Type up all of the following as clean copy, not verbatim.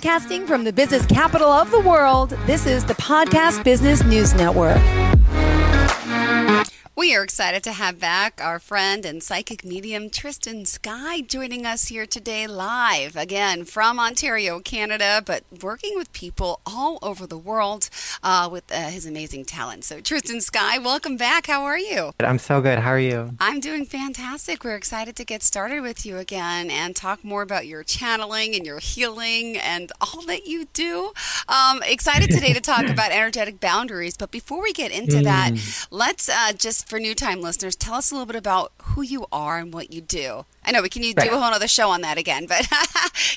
Broadcasting from the business capital of the world, this is the Podcast Business News Network. We are excited to have back our friend and psychic medium Tristen Sky joining us here today live, again, from Ontario, Canada, but working with people all over the world with his amazing talent. So Tristen Sky, welcome back. How are you? I'm so good. How are you? I'm doing fantastic. We're excited to get started with you again and talk more about your channeling and your healing and all that you do. Excited today to talk about energetic boundaries. But before we get into that, let's just for new time listeners, tell us a little bit about who you are and what you do. I know we can do a whole other show on that again, but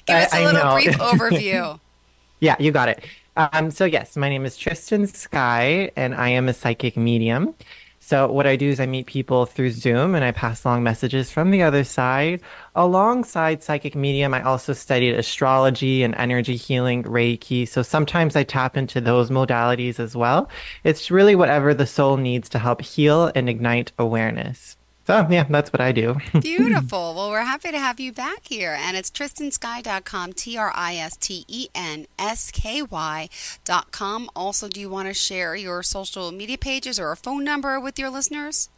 give us a little brief overview. Yeah, you got it. So yes, my name is Tristen Sky, and I am a psychic medium. So what I do is I meet people through Zoom, and I pass along messages from the other side. Alongside psychic medium, I also studied astrology and energy healing, Reiki. So sometimes I tap into those modalities as well. It's really whatever the soul needs to help heal and ignite awareness. So yeah, that's what I do. Beautiful. Well, we're happy to have you back here. And it's tristensky.com, TRISTENSKY.com. Also, do you want to share your social media pages or a phone number with your listeners?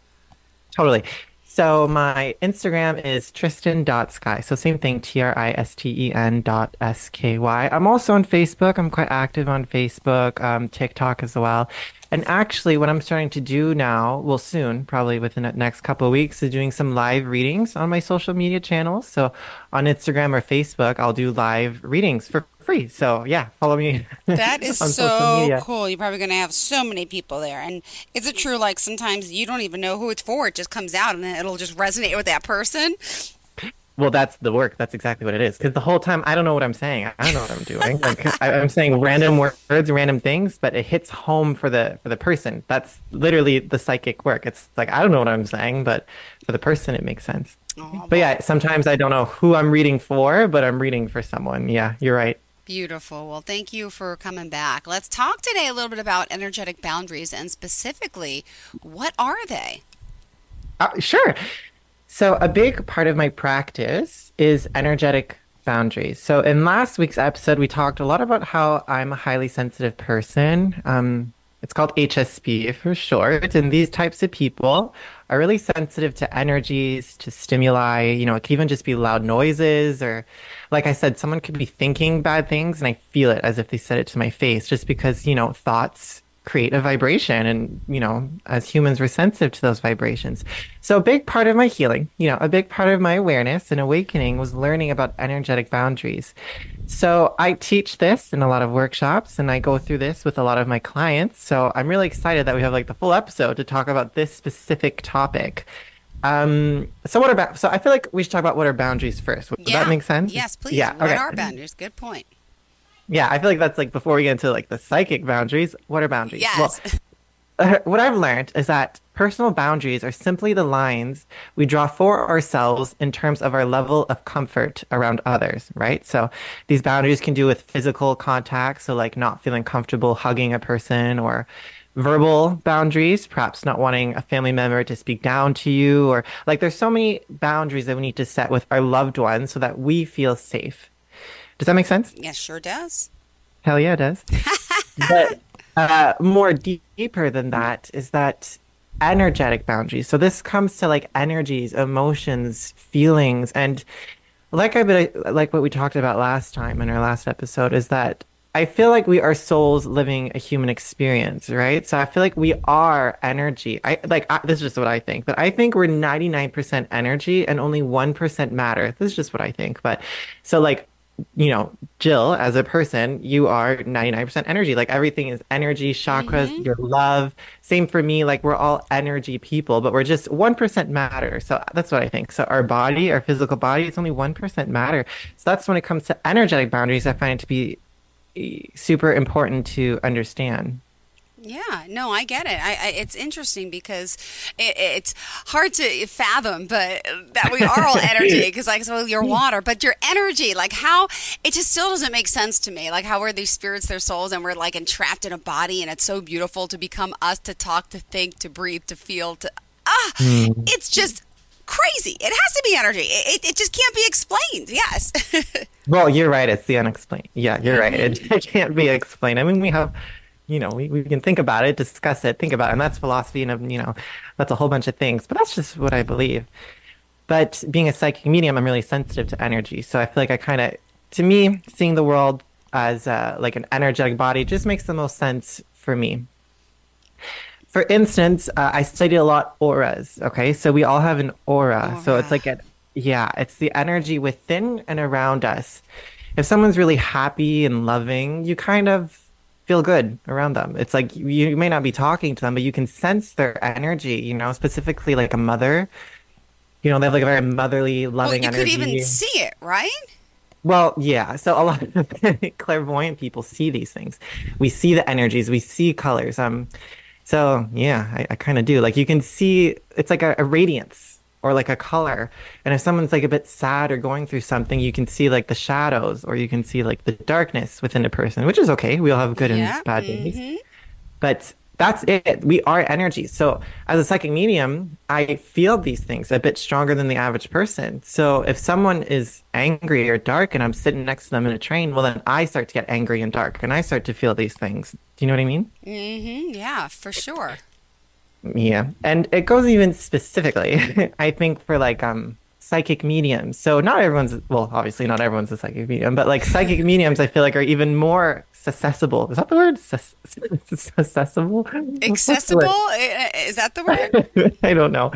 Totally. So my Instagram is tristen.sky. So same thing, TRISTEN.SKY. I'm also on Facebook. I'm quite active on Facebook, TikTok as well. And actually, what I'm starting to do now, well, soon, probably within the next couple of weeks, is doing some live readings on my social media channels. So on Instagram or Facebook, I'll do live readings for free. So yeah, follow me. That is so cool. You're probably going to have so many people there. And is it true, like sometimes you don't even know who it's for? It just comes out and then it'll just resonate with that person? Well, that's the work. That's exactly what it is. Because the whole time, I don't know what I'm saying. I don't know what I'm doing. Like I'm saying random words, random things, but it hits home for the person. That's literally the psychic work. It's like, I don't know what I'm saying, but for the person, it makes sense. Oh, but yeah, sometimes I don't know who I'm reading for, but I'm reading for someone. Yeah, you're right. Beautiful. Well, thank you for coming back. Let's talk today a little bit about energetic boundaries and specifically, what are they? Sure. So a big part of my practice is energetic boundaries. So in last week's episode, we talked a lot about how I'm a highly sensitive person. It's called HSP for short. And these types of people are really sensitive to energies, to stimuli. You know, it could even just be loud noises or, like I said, someone could be thinking bad things and I feel it as if they said it to my face just because, you know, thoughts create a vibration and, you know, as humans, we're sensitive to those vibrations. So a big part of my healing, you know, a big part of my awareness and awakening was learning about energetic boundaries. So I teach this in a lot of workshops and I go through this with a lot of my clients. So I'm really excited that we have like the full episode to talk about this specific topic. So I feel like we should talk about what are boundaries first. Would that make sense? Yes, please. Yeah. What are boundaries? Good point. Yeah, I feel like that's like before we get into like the psychic boundaries, what are boundaries? Yes. Well, what I've learned is that personal boundaries are simply the lines we draw for ourselves in terms of our level of comfort around others, right? So these boundaries can do with physical contact, so like not feeling comfortable hugging a person, or verbal boundaries, perhaps not wanting a family member to speak down to you, or like there's so many boundaries that we need to set with our loved ones so that we feel safe. Does that make sense? Yes, sure does. Hell yeah, it does. But more deeper than that is that energetic boundaries. So this comes to like energies, emotions, feelings, and like what we talked about last time in our last episode is that I feel like we are souls living a human experience, right? So I feel like we are energy. This is just what I think, but I think we're 99% energy and only 1% matter. This is just what I think. But so like, you know, Jill, as a person, you are 99% energy. Like everything is energy, chakras, your love. Same for me. Like we're all energy people, but we're just 1% matter. So that's what I think. So our body, our physical body, it's only 1% matter. So that's when it comes to energetic boundaries, I find it to be super important to understand. Yeah, no, I get it. It's interesting because it's hard to fathom, but that we are all energy. Because like, so you're water, but your energy, like how it just still doesn't make sense to me. Like how we're these spirits, their souls, and we're like entrapped in a body, and it's so beautiful to become us, to talk, to think, to breathe, to feel, to it's just crazy. It has to be energy. It just can't be explained. Yes. Well, you're right. It's the unexplained. Yeah, you're right. It can't be explained. I mean, we have, we can think about it, discuss it, think about it. And that's philosophy and, that's a whole bunch of things. But that's just what I believe. But being a psychic medium, I'm really sensitive to energy. So I feel like to me, seeing the world as like an energetic body just makes the most sense for me. For instance, I study a lot auras. Okay, so we all have an aura. So it's like it's the energy within and around us. If someone's really happy and loving, you kind of feel good around them. It's like you may not be talking to them, but you can sense their energy. Specifically like a mother. They have like a very motherly, loving energy. You could even see it, right? Well, yeah. So a lot of clairvoyant people see these things. We see the energies. We see colors. So yeah, I kind of do. Like you can see, it's like a radiance or like a color. And if someone's like a bit sad or going through something, you can see like the shadows or you can see like the darkness within a person, which is okay. We all have good and bad days. But that's it. We are energy. So as a psychic medium, I feel these things a bit stronger than the average person. So if someone is angry or dark and I'm sitting next to them in a train, well, then I start to get angry and dark and I start to feel these things. Do you know what I mean? Yeah, for sure. Yeah. And it goes even specifically, I think, for like psychic mediums. So obviously not everyone's a psychic medium, but like psychic mediums, I feel like are even more accessible. Is that the word? Accessible? Accessible? Is that the word? I don't know.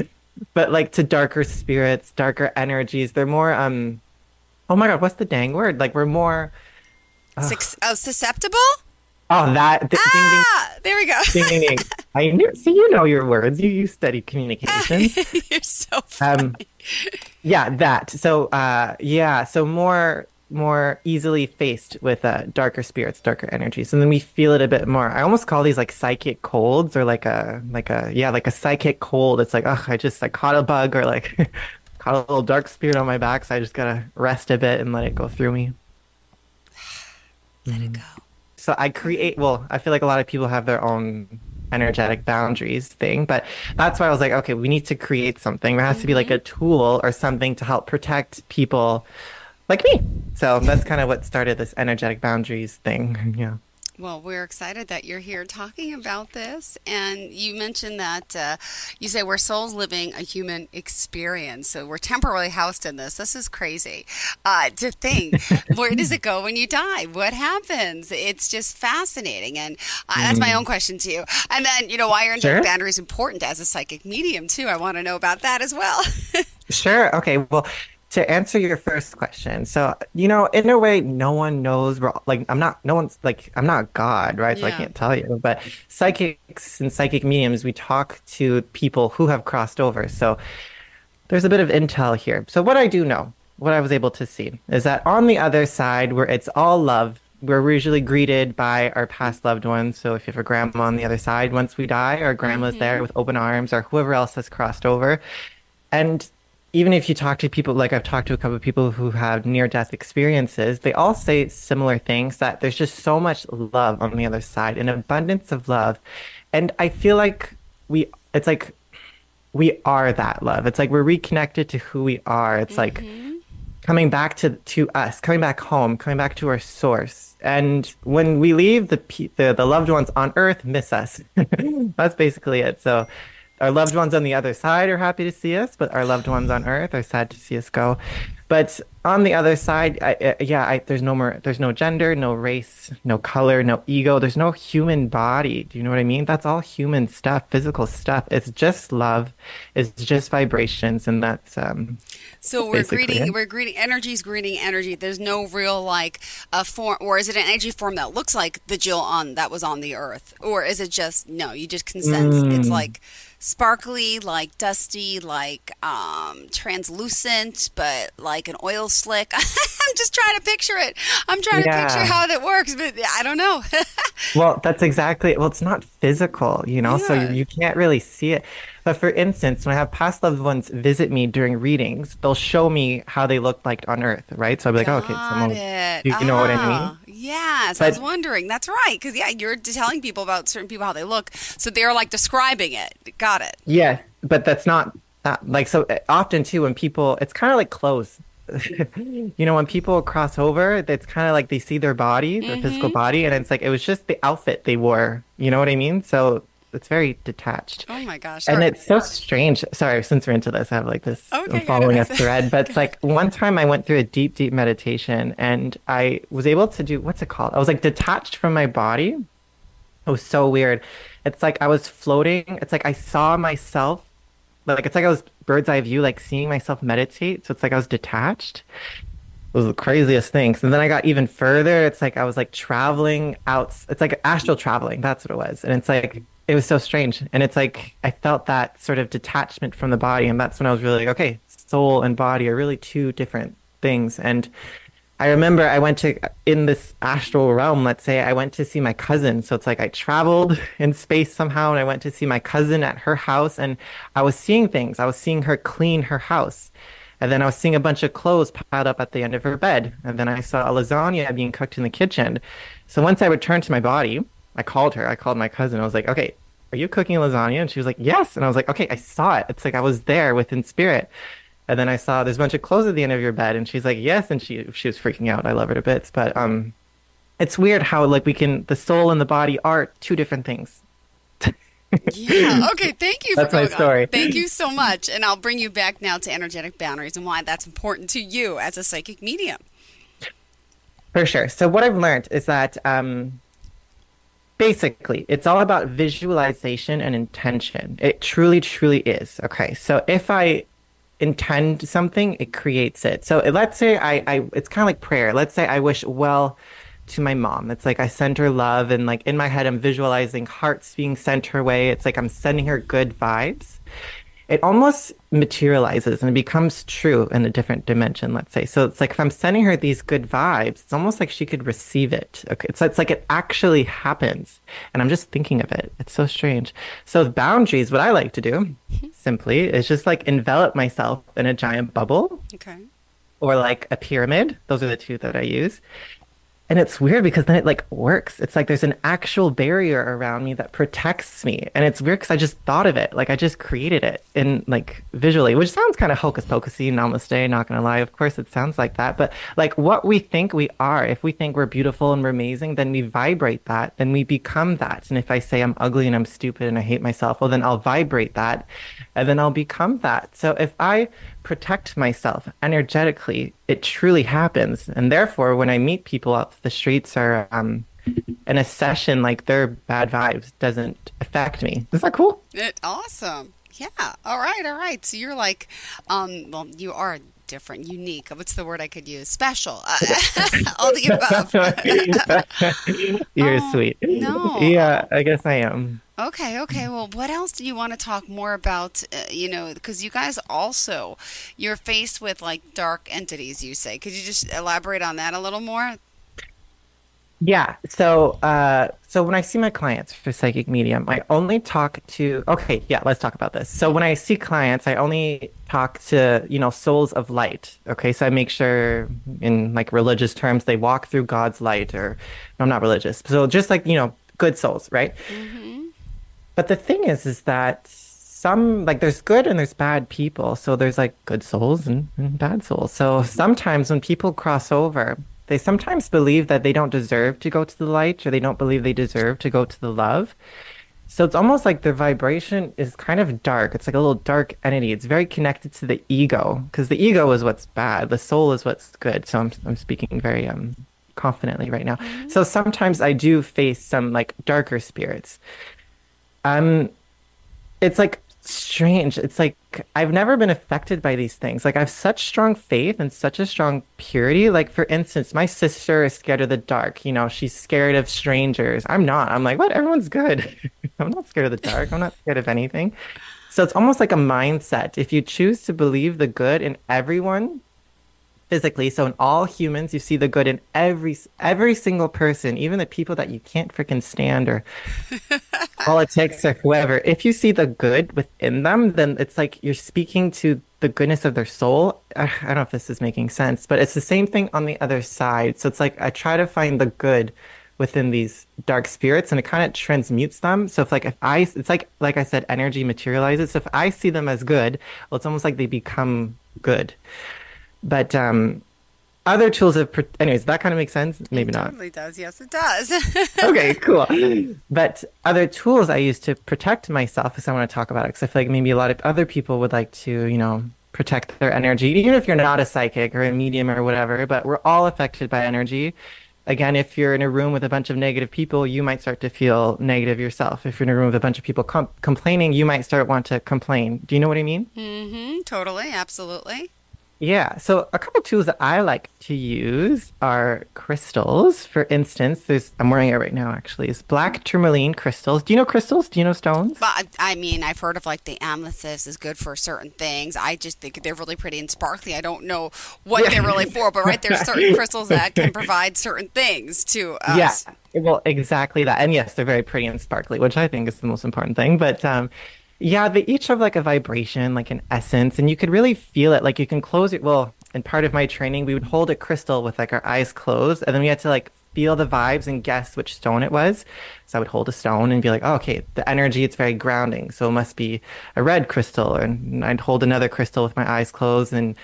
But like to darker spirits, darker energies, they're more, oh my God, what's the dang word? Like we're more... susceptible? Oh, that. Ding, ding. There we go. Ding, ding, ding. I knew. See, you know your words. You study communication. You're so funny. Yeah, that. So, so more easily faced with darker spirits, darker energies, and then we feel it a bit more. I almost call these like psychic colds, or like a psychic cold. It's like, I caught a bug, or like caught a little dark spirit on my back, so I just gotta rest a bit and let it go through me. Let it go. So I feel like a lot of people have their own energetic boundaries thing, but that's why I was like, okay, we need to create something. There has to be like a tool or something to help protect people like me. So that's kind of what started this energetic boundaries thing. Yeah. Well, we're excited that you're here talking about this. And you mentioned that you say we're souls living a human experience. So we're temporarily housed in this. This is crazy to think. Where does it go when you die? What happens? It's just fascinating. And that's my own question to you. And then, why are energetic boundaries important as a psychic medium, too? I want to know about that as well. Sure. Okay. Well, to answer your first question, so, in a way, no one knows, I'm not God, right? So I can't tell you, but psychics and psychic mediums, we talk to people who have crossed over. So there's a bit of intel here. So what I do know, what I was able to see, is that on the other side, where it's all love, we're usually greeted by our past loved ones. So if you have a grandma on the other side, once we die, our grandma's there with open arms, or whoever else has crossed over. And even if you talk to people, like I've talked to a couple of people who have near-death experiences, they all say similar things, that there's just so much love on the other side, an abundance of love. And I feel like we are that love. It's like we're reconnected to who we are. It's like coming back to us, coming back home, coming back to our source. And when we leave, the loved ones on earth miss us. That's basically it. So our loved ones on the other side are happy to see us, but our loved ones on earth are sad to see us go. But on the other side, there's no gender, no race, no color, no ego. There's no human body. Do you know what I mean? That's all human stuff, physical stuff. It's just love. It's just vibrations, and that's so we're greeting energy's greeting energy. There's no real like a form, or is it an energy form that looks like the Jill that was on the earth, or is it just you just can sense it's like sparkly, like dusty, like translucent, but like an oil slick. I'm just trying to picture it. I'm trying to picture how that works, but I don't know. Well, that's exactly. Well, it's not physical, so you can't really see it. But for instance, when I have past loved ones visit me during readings, they'll show me how they looked like on Earth, right? So I'll be like, you know what I mean? Yes, I was wondering. That's right, because you're telling people about certain people how they look, so they're like describing it. Got it. Yeah, but that's not Like, so often too, when people, it's kind of like clothes. When people cross over, it's kind of like they see their body, their physical Mm-hmm. body, and it's like it was just the outfit they wore. You know what I mean? So it's very detached. Oh my gosh. And it's so strange. Sorry, since we're into this, I have like this, I'm Okay, following a good. thread, but it's like one time I went through a deep, deep meditation and I was able to do, what's it called? I was like detached from my body. It was so weird. It's like I was floating. It's like I saw myself, like it's like I was bird's eye view, like seeing myself meditate. So it's like I was detached. It was the craziest things. And then I got even further. It's like I was like traveling out. It's like astral traveling. That's what it was. And it's like it was so strange. And it's like I felt that sort of detachment from the body. And that's when I was really like, okay, soul and body are really two different things. And I remember I went to in this astral realm, let's say I went to see my cousin. So it's like I traveled in space somehow and I went to see my cousin at her house and I was seeing things. I was seeing her clean her house. And then I was seeing a bunch of clothes piled up at the end of her bed. And then I saw a lasagna being cooked in the kitchen. So once I returned to my body, I called her. I called my cousin. I was like, okay, are you cooking lasagna? And she was like, yes. And I was like, okay, I saw it. It's like I was there within spirit. And then I saw there's a bunch of clothes at the end of your bed. And she's like, yes. And she was freaking out. I love her to bits. But it's weird how like the soul and the body are two different things. Yeah. Okay. Thank you for That's my going on. story. Thank you so much. And I'll bring you back now to energetic boundaries and why that's important to you as a psychic medium. For sure. So what I've learned is that basically it's all about visualization and intention. It truly, truly is. Okay. So if I intend something, it creates it. So let's say I it's kind of like prayer. Let's say I wish well to my mom. It's like I send her love and like in my head I'm visualizing hearts being sent her way. It's like I'm sending her good vibes. It almost materializes and it becomes true in a different dimension, let's say. So it's like if I'm sending her these good vibes, it's almost like she could receive it. Okay. It's like it actually happens. And I'm just thinking of it. It's so strange. So with boundaries, what I like to do simply is just like envelop myself in a giant bubble Okay. or like a pyramid. Those are the two that I use. And it's weird because then it like works. It's like there's an actual barrier around me that protects me. And it's weird because I just thought of it. Like I just created it in like visually, which sounds kind of hocus pocusy, namaste, not gonna lie. Of course it sounds like that. But like what we think we are, if we think we're beautiful and we're amazing, then we vibrate that and we become that. And if I say I'm ugly and I'm stupid and I hate myself, well then I'll vibrate that and then I'll become that. So if I protect myself energetically, it truly happens. And therefore, when I meet people out the streets or in a session, like their bad vibes doesn't affect me. Is that cool? Awesome. Yeah. All right. All right. So you're like, well, you are different, unique. What's the word I could use? Special. All the above. You're Oh, sweet. no. Yeah, I guess I am. Okay, okay. Well, what else do you want to talk more about? Because you guys also, you're faced with like dark entities, you say. Could you just elaborate on that a little more? Yeah. So when I see my clients for psychic medium, I only talk to, okay, yeah, let's talk about this. So when I see clients, I only talk to, souls of light. Okay. So I make sure in like religious terms, they walk through God's light or no, I'm not religious. So just like, good souls, right? Mm-hmm. But the thing is that some, like, there's good and there's bad people. So there's like good souls and bad souls. So sometimes when people cross over, they sometimes believe that they don't deserve to go to the light or they don't believe they deserve to go to the love. So it's almost like their vibration is kind of dark. It's like a little dark entity. It's very connected to the ego because the ego is what's bad. The soul is what's good. So I'm speaking very confidently right now. So sometimes I do face some like darker spirits. It's like strange. It's like I've never been affected by these things. Like I have such strong faith and such a strong purity. Like for instance, my sister is scared of the dark. She's scared of strangers. I'm not. I'm like, what? Everyone's good. I'm not scared of the dark. I'm not scared of anything. So it's almost like a mindset. If you choose to believe the good in everyone, physically, so in all humans, you see the good in every single person, even the people that you can't freaking stand or politics or whoever. If you see the good within them, then it's like you're speaking to the goodness of their soul. I don't know if this is making sense, but it's the same thing on the other side. So it's like I try to find the good within these dark spirits, and it kind of transmutes them. So it's like I said, energy materializes. So if I see them as good, well, it's almost like they become good. But other tools of, anyways, that kind of makes sense. Maybe It not. totally does. Yes, it does. Okay, cool. But other tools I use to protect myself is I want to talk about it because I feel like maybe a lot of other people would like to, protect their energy, even if you're not a psychic or a medium or whatever, but we're all affected by energy. Again, if you're in a room with a bunch of negative people, you might start to feel negative yourself. If you're in a room with a bunch of people complaining, you might start want to complain. Do you know what I mean? Mm-hmm. Totally. Absolutely. Yeah, so a couple tools that I like to use are crystals. For instance, I'm wearing it right now actually. It's black tourmaline crystals. Do you know crystals? Do you know stones? But I mean, I've heard of like the amethyst is good for certain things. I just think they're really pretty and sparkly. I don't know what they're really for, but right, there's certain crystals that can provide certain things to us. Yeah, well, exactly that. And yes, they're very pretty and sparkly, which I think is the most important thing. But yeah, they each have like a vibration, like an essence, and you could really feel it. Like you can close it. Well, in part of my training, we would hold a crystal with like our eyes closed, and then we had to like feel the vibes and guess which stone it was. So I would hold a stone and be like, oh, okay, the energy, it's very grounding. So it must be a red crystal. And I'd hold another crystal with my eyes closed and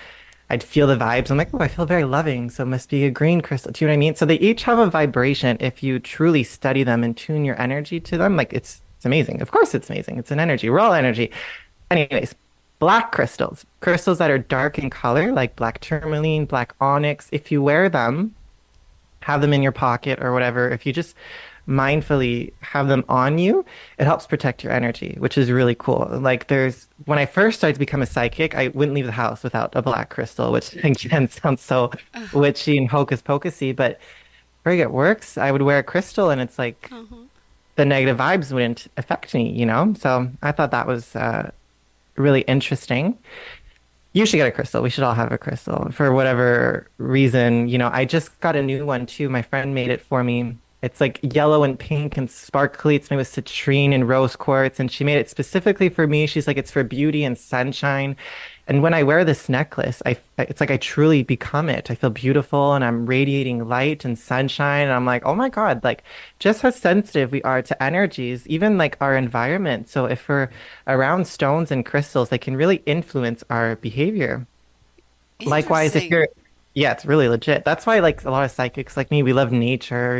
I'd feel the vibes. I'm like, oh, I feel very loving. So it must be a green crystal. Do you know what I mean? So they each have a vibration. If you truly study them and tune your energy to them, like it's amazing. Of course it's amazing. It's an energy. We're all energy. Anyways, black crystals, crystals that are dark in color, like black tourmaline, black onyx. If you wear them, have them in your pocket or whatever, if you just mindfully have them on you, it helps protect your energy, which is really cool. Like when I first started to become a psychic, I wouldn't leave the house without a black crystal, which again sounds so witchy and hocus pocusy, but very it works. I would wear a crystal and it's like the negative vibes wouldn't affect me. So I thought that was really interesting. You should get a crystal. We should all have a crystal for whatever reason. I just got a new one too. My friend made it for me. It's like yellow and pink and sparkly. It's made with citrine and rose quartz, and she made it specifically for me. She's like, it's for beauty and sunshine. And when I wear this necklace, it's like I truly become it. I feel beautiful and I'm radiating light and sunshine. And I'm like, oh my God, like just how sensitive we are to energies, even like our environment. So if we're around stones and crystals, they can really influence our behavior. Likewise, yeah, it's really legit. That's why like a lot of psychics like me, we love nature,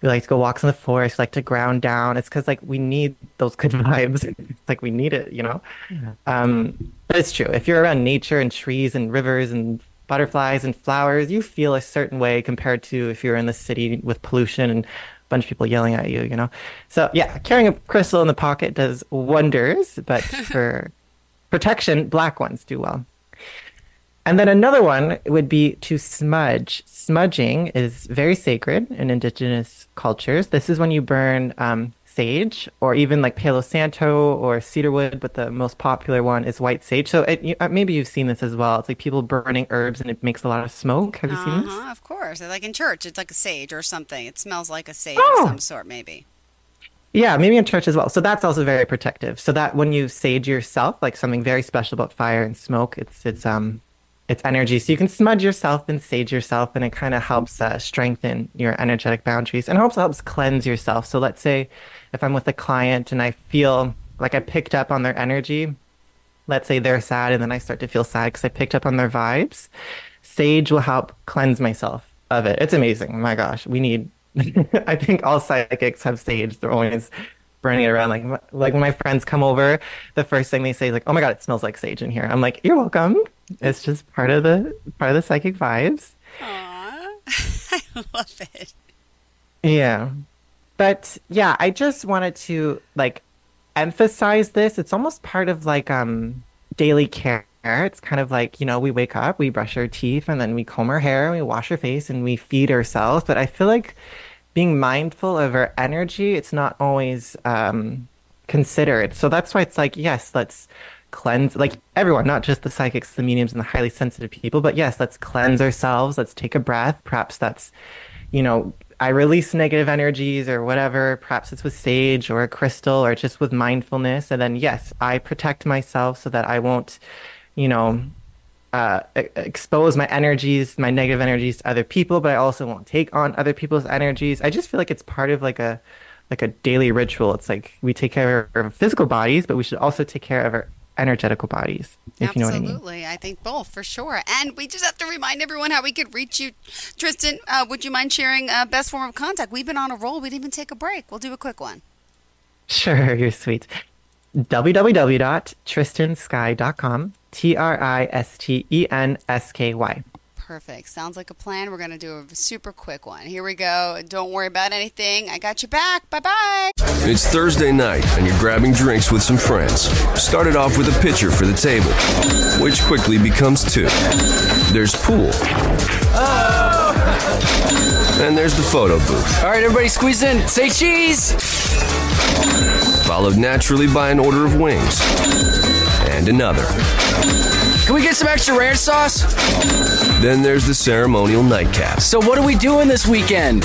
we like to go walks in the forest, like to ground down. It's because like we need those good vibes. It's like we need it. But it's true. If you're around nature and trees and rivers and butterflies and flowers, you feel a certain way compared to if you're in the city with pollution and a bunch of people yelling at you. So yeah, carrying a crystal in the pocket does wonders, but for protection, black ones do well. And then another one would be to smudge. Smudging is very sacred in indigenous cultures. This is when you burn sage or even like Palo Santo or cedarwood, but the most popular one is white sage. So maybe you've seen this as well. It's like people burning herbs and it makes a lot of smoke. Have you seen this? Of course. Like in church, it's like a sage or something. It smells like a sage of some sort, maybe. Yeah, maybe in church as well. So that's also very protective. So that when you sage yourself, like something very special about fire and smoke, it's energy. So you can smudge yourself and sage yourself, and it kind of helps strengthen your energetic boundaries and also helps cleanse yourself. So let's say if I'm with a client and I feel like I picked up on their energy, let's say they're sad and then I start to feel sad because I picked up on their vibes, sage will help cleanse myself of it. It's amazing. My gosh, we need, I think all psychics have sage. They're always burning it around. Like when my friends come over, the first thing they say is like, "Oh my God, it smells like sage in here." I'm like, "You're welcome." It's just part of the psychic vibes. Aw, I love it. Yeah. But yeah, I just wanted to like emphasize this. It's almost part of like daily care. It's kind of like, we wake up, we brush our teeth, and then we comb our hair, and we wash our face, and we feed ourselves. But I feel like being mindful of our energy, it's not always considered. So that's why it's like, yes, let's cleanse, like everyone, not just the psychics, the mediums, and the highly sensitive people, but yes, let's cleanse ourselves. Let's take a breath. Perhaps that's, I release negative energies or whatever. Perhaps it's with sage or a crystal or just with mindfulness. And then, yes, I protect myself so that I won't, expose my energies, my negative energies to other people, but I also won't take on other people's energies. I just feel like it's part of like a daily ritual. It's like we take care of our physical bodies, but we should also take care of our energetical bodies, if you know what I mean. Absolutely. I think both, for sure. And we just have to remind everyone how we could reach you. Tristen, would you mind sharing best form of contact? We've been on a roll. We didn't even take a break. We'll do a quick one. Sure, you're sweet. www.tristensky.com, TRISTENSKY. Perfect. Sounds like a plan. We're going to do a super quick one. Here we go. Don't worry about anything. I got your back. Bye-bye. It's Thursday night, and you're grabbing drinks with some friends. Started off with a pitcher for the table, which quickly becomes two. There's pool. And there's the photo booth. All right, everybody squeeze in. Say cheese. Followed naturally by an order of wings. And another. Can we get some extra ranch sauce? Then there's the ceremonial nightcap. So what are we doing this weekend?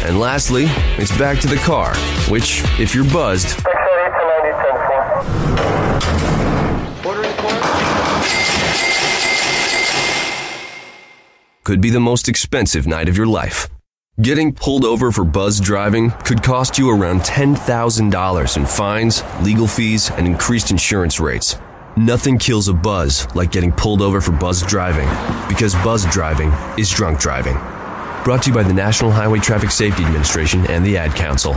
And lastly, it's back to the car, which, if you're buzzed, could be the most expensive night of your life. Getting pulled over for buzz driving could cost you around $10,000 in fines, legal fees, and increased insurance rates. Nothing kills a buzz like getting pulled over for buzz driving, because buzz driving is drunk driving. Brought to you by the National Highway Traffic Safety Administration and the Ad Council.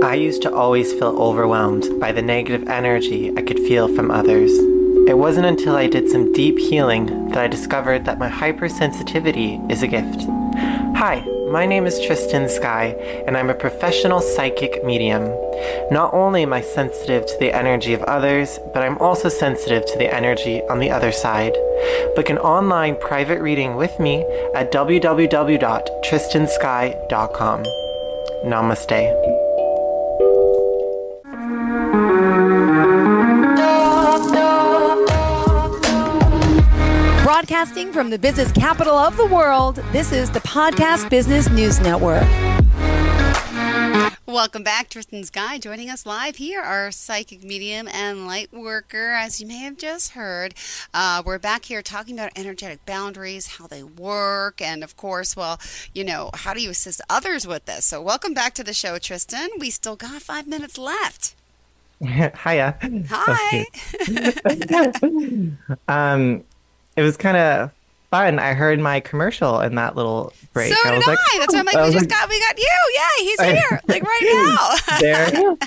I used to always feel overwhelmed by the negative energy I could feel from others. It wasn't until I did some deep healing that I discovered that my hypersensitivity is a gift. Hi, my name is Tristen Sky, and I'm a professional psychic medium. Not only am I sensitive to the energy of others, but I'm also sensitive to the energy on the other side. Book an online private reading with me at www.tristensky.com. Namaste. Broadcasting from the business capital of the world, this is the Podcast Business News Network. Welcome back. Tristen Sky joining us live here, our psychic medium and light worker, as you may have just heard. We're back here talking about energetic boundaries, how they work, and of course, well, you know, how do you assist others with this? So welcome back to the show, Tristen. We still got 5 minutes left. Hiya. Hi. It was kind of fun. I heard my commercial in that little break. So did I. That's why I'm like, we got you. Yay, he's here, like right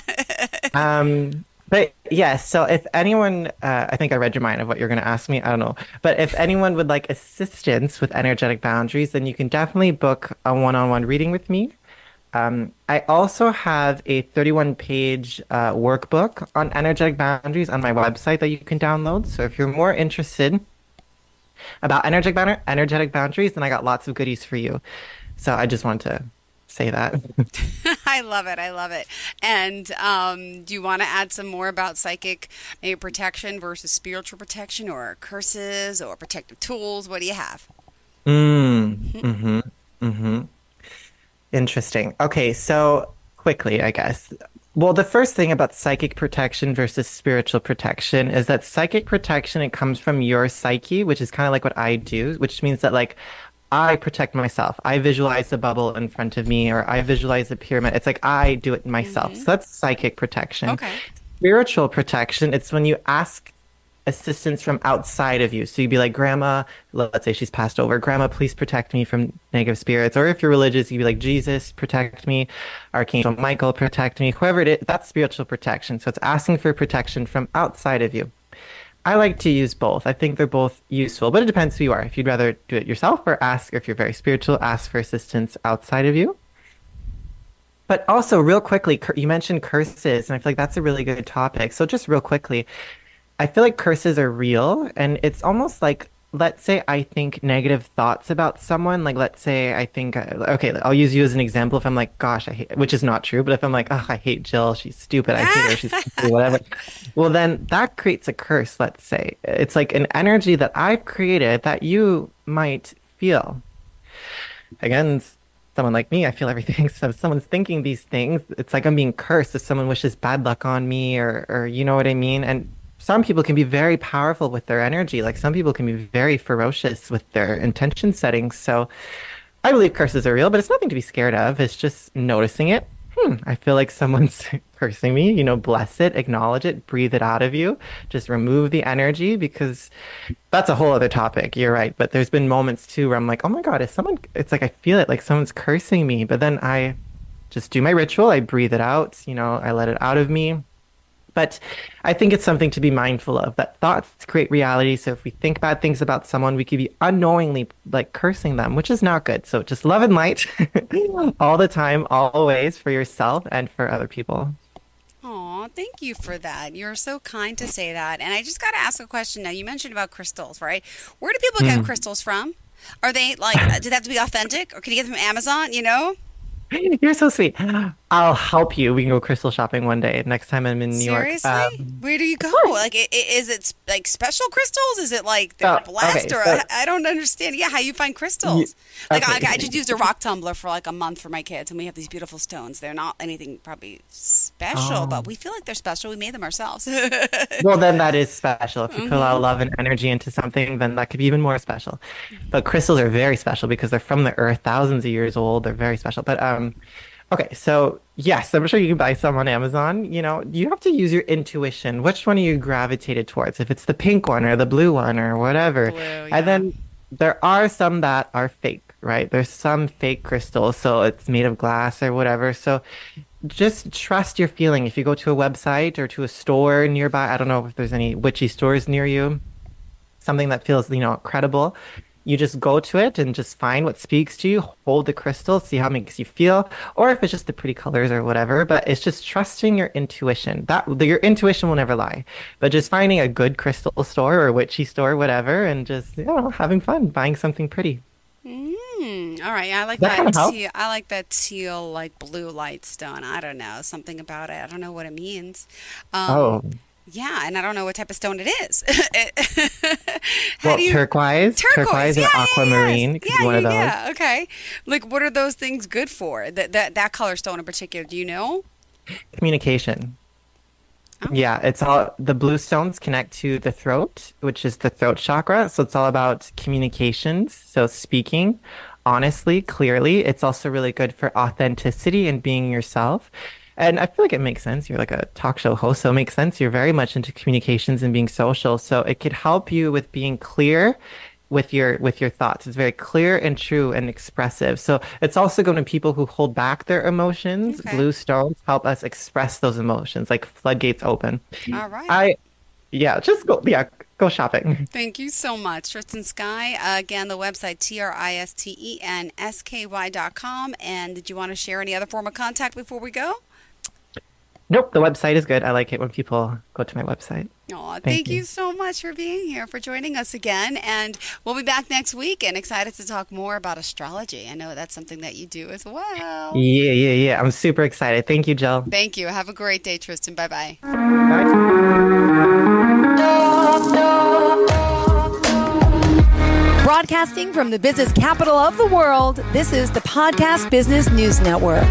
now. There. But yeah, so if anyone, I think I read your mind of what you're going to ask me. I don't know. But if anyone would like assistance with energetic boundaries, then you can definitely book a one-on-one reading with me. I also have a 31-page workbook on energetic boundaries on my website that you can download. So if you're more interested about energetic boundaries, then I got lots of goodies for you. So I just wanted to say that. I love it. And do you want to add some more about psychic maybe protection versus spiritual protection, or curses or protective tools? What do you have? Interesting. Okay, so quickly, I guess. Well, the first thing about psychic protection versus spiritual protection is that psychic protection, it comes from your psyche, which is kind of like what I do, which means that like I protect myself. I visualize the bubble in front of me, or I visualize the pyramid. It's like I do it myself. So that's psychic protection. Okay. Spiritual protection, it's when you ask assistance from outside of you. So you'd be like, Grandma, let's say she's passed over, Grandma, please protect me from negative spirits. Or if you're religious, you'd be like, Jesus, protect me. Archangel Michael, protect me. Whoever it is, that's spiritual protection. So it's asking for protection from outside of you. I like to use both. I think they're both useful, but it depends who you are. If you'd rather do it yourself, or ask, if you're very spiritual, ask for assistance outside of you. But also, real quickly, you mentioned curses, and I feel like that's a really good topic. So just real quickly, I feel like curses are real, and it's almost like, let's say I think negative thoughts about someone. Like, let's say I think, okay, I'll use you as an example. If I'm like, gosh, I hate, which is not true, but if I'm like, oh, I hate Jill, she's stupid, I hate her, she's stupid, whatever. Well, then that creates a curse, let's say. It's like an energy that I've created that you might feel. Again, someone like me, I feel everything. So if someone's thinking these things, it's like I'm being cursed if someone wishes bad luck on me, or you know what I mean? And some people can be very powerful with their energy. Like some people can be very ferocious with their intention setting. So I believe curses are real, but it's nothing to be scared of. It's just noticing it. I feel like someone's cursing me, bless it, acknowledge it, breathe it out of you, just remove the energy, because that's a whole other topic. You're right. But there's been moments too where I'm like, oh my God, it's like I feel it like someone's cursing me. But then I just do my ritual. I breathe it out, I let it out of me. But I think it's something to be mindful of, that thoughts create reality. So if we think bad things about someone, we could be unknowingly like cursing them, which is not good. So just love and light all the time, always, for yourself and for other people. Oh, thank you for that. You're so kind to say that. And I just got to ask a question now. You mentioned about crystals, right? Where do people get crystals from? Are they like, do they have to be authentic, or can you get them from Amazon, You're so sweet. I'll help you. We can go crystal shopping one day. Next time I'm in New York. Seriously? Where do you go? Like, is it like special crystals? Is it like they're blessed? I don't understand. Yeah, how you find crystals? I just used a rock tumbler for like a month for my kids, and we have these beautiful stones. They're not anything probably special, but we feel like they're special. We made them ourselves. Well, then that is special. If you put a lot of love and energy into something, then that could be even more special. But crystals are very special because they're from the earth, thousands of years old. They're very special. But okay, so yes, I'm sure you can buy some on Amazon. You have to use your intuition. Which one are you gravitated towards? If it's the pink one or the blue one or whatever. Blue, yeah. And then there are some that are fake, right? There's some fake crystals, so it's made of glass or whatever. So just trust your feeling. If you go to a website or to a store nearby, I don't know if there's any witchy stores near you, something that feels, credible. You just go to it and just find what speaks to you, hold the crystal, see how it makes you feel, or if it's just the pretty colors or whatever. But it's just trusting your intuition. Your intuition will never lie. But just finding a good crystal store or witchy store, whatever, and just having fun, buying something pretty. All right, I like that teal. I like that teal, like blue light stone. I don't know, something about it. I don't know what it means. Yeah, and I don't know what type of stone it is. Turquoise. Turquoise or aquamarine. Yeah, okay. Like, what are those things good for? That color stone in particular, do you know? Communication. Oh. Yeah, it's all, the blue stones connect to the throat, which is the throat chakra. So it's all about communications. So speaking honestly, clearly. It's also really good for authenticity and being yourself. And I feel like it makes sense. You're like a talk show host, so it makes sense. You're very much into communications and being social. So it could help you with being clear with your thoughts. It's very clear and true and expressive. So it's also going to people who hold back their emotions. Okay. Blue stones help us express those emotions, like floodgates open. All right. Go shopping. Thank you so much, Tristen Sky. Again, the website, tristensky.com. And did you want to share any other form of contact before we go? Nope, the website is good. I like it when people go to my website. Oh, thank you so much for being here, for joining us again. And we'll be back next week and excited to talk more about astrology. I know that's something that you do as well. Yeah. I'm super excited. Thank you, Jill. Thank you. Have a great day, Tristen. Bye-bye. Bye. Broadcasting from the business capital of the world, this is the Podcast Business News Network.